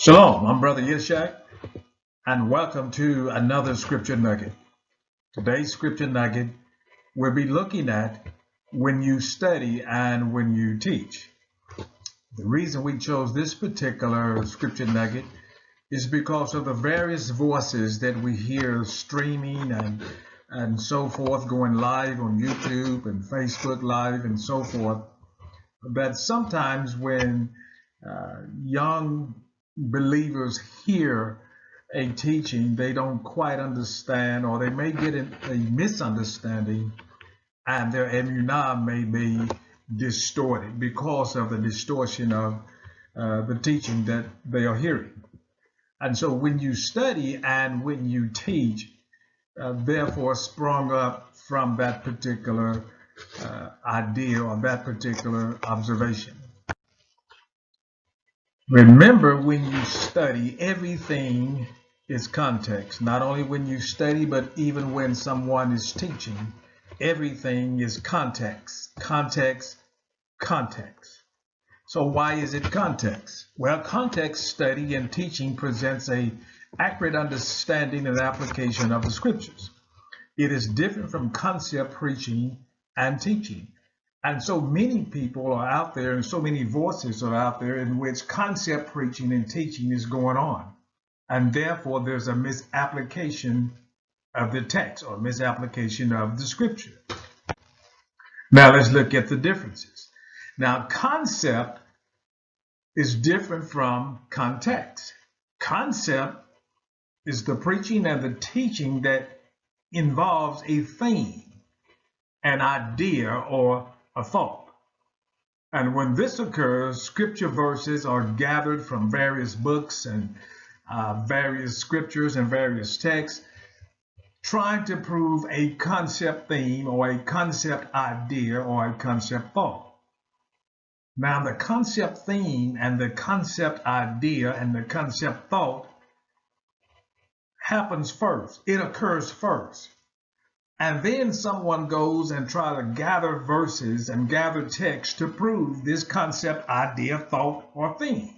Shalom, I'm Brother Yishak, and welcome to another Scripture Nugget. Today's Scripture Nugget we'll be looking at when you study and when you teach. The reason we chose this particular Scripture Nugget is because of the various voices that we hear streaming and so forth, going live on YouTube and Facebook Live and so forth, that sometimes when young believers hear a teaching, they don't quite understand, or they may get a misunderstanding, and their emunah may be distorted because of the distortion of the teaching that they are hearing. And so when you study and when you teach, therefore sprung up from that particular idea or that particular observation. Remember, when you study, everything is context. Not only when you study, but even when someone is teaching, everything is context, context, context. So why is it context? Well, context study and teaching presents an accurate understanding and application of the scriptures. It is different from concept preaching and teaching. And so many people are out there, and so many voices are out there in which concept preaching and teaching is going on. And therefore, there's a misapplication of the text or misapplication of the scripture. Now, let's look at the differences. Now, concept is different from context. Concept is the preaching and the teaching that involves a theme, an idea, or a thought. And when this occurs, scripture verses are gathered from various books and various scriptures and various texts, trying to prove a concept theme or a concept idea or a concept thought. Now, the concept theme and the concept idea and the concept thought happens first. It occurs first. And then someone goes and try to gather verses and gather text to prove this concept, idea, thought, or theme.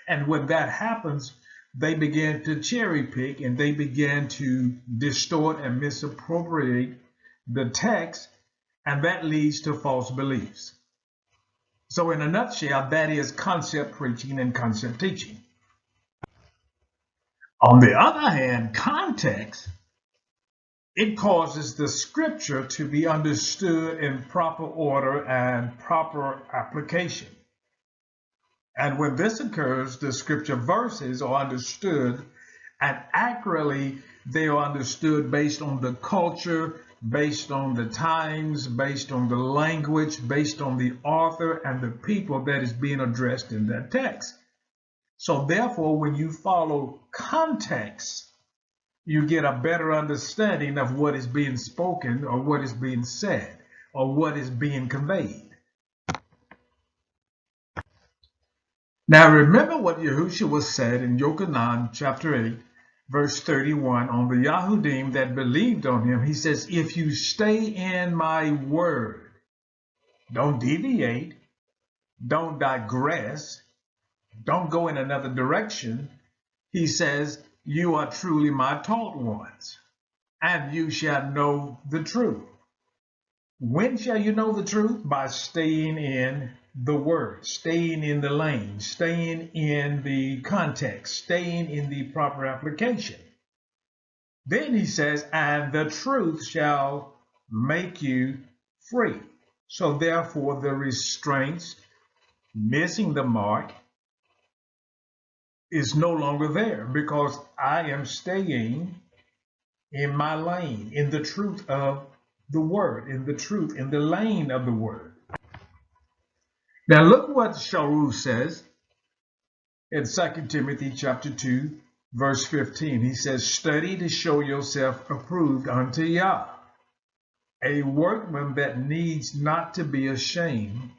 And when that happens, they begin to cherry pick and they begin to distort and misappropriate the text, and that leads to false beliefs. So in a nutshell, that is concept preaching and concept teaching. On the other hand, context, it causes the scripture to be understood in proper order and proper application. And when this occurs, the scripture verses are understood, and accurately they are understood based on the culture, based on the times, based on the language, based on the author and the people that is being addressed in that text. So therefore, when you follow context, you get a better understanding of what is being spoken or what is being said or what is being conveyed. Now remember what Yahushua said in Yochanan chapter 8, verse 31, on the Yahudim that believed on him. He says, if you stay in my word, don't deviate, don't digress, don't go in another direction. He says, you are truly my taught ones, and you shall know the truth. When shall you know the truth? By staying in the word, staying in the lane, staying in the context, staying in the proper application. Then he says, and the truth shall make you free. So therefore, the restraints, missing the mark, is no longer there, because I am staying in my lane, in the truth of the word, in the truth, in the lane of the word. Now look what Shaul says in 2 Timothy chapter 2, verse 15. He says, study to show yourself approved unto Yah, a workman that needs not to be ashamed.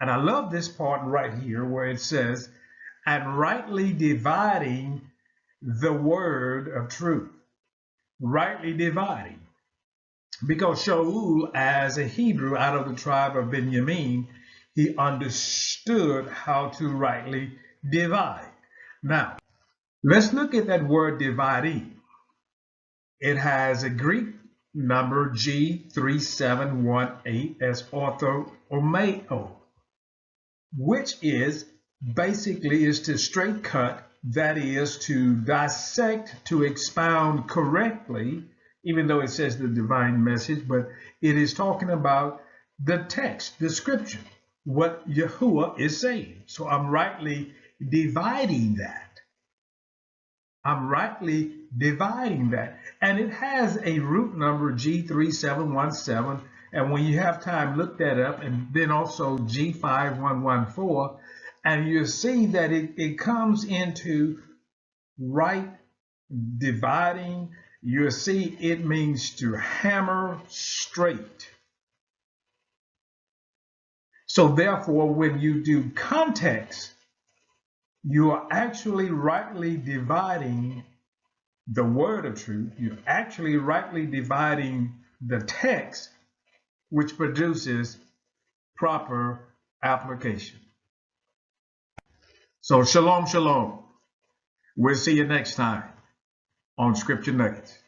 And I love this part right here where it says, and rightly dividing the word of truth. Rightly dividing. Because Shaul, as a Hebrew out of the tribe of Benjamin, he understood how to rightly divide. Now, let's look at that word dividing. It has a Greek number G3718 as orthoomeo, which is basically is to straight cut, that is to dissect, to expound correctly, even though it says the divine message, but it is talking about the text, the scripture, what Yahuwah is saying. So I'm rightly dividing that. I'm rightly dividing that. And it has a root number G3717. And when you have time, look that up. And then also G5114. And you'll see that it comes into right dividing. You'll see it means to hammer straight. So therefore, when you do context, you are actually rightly dividing the word of truth. You're actually rightly dividing the text, which produces proper application. So shalom, shalom. We'll see you next time on Scripture Nuggets.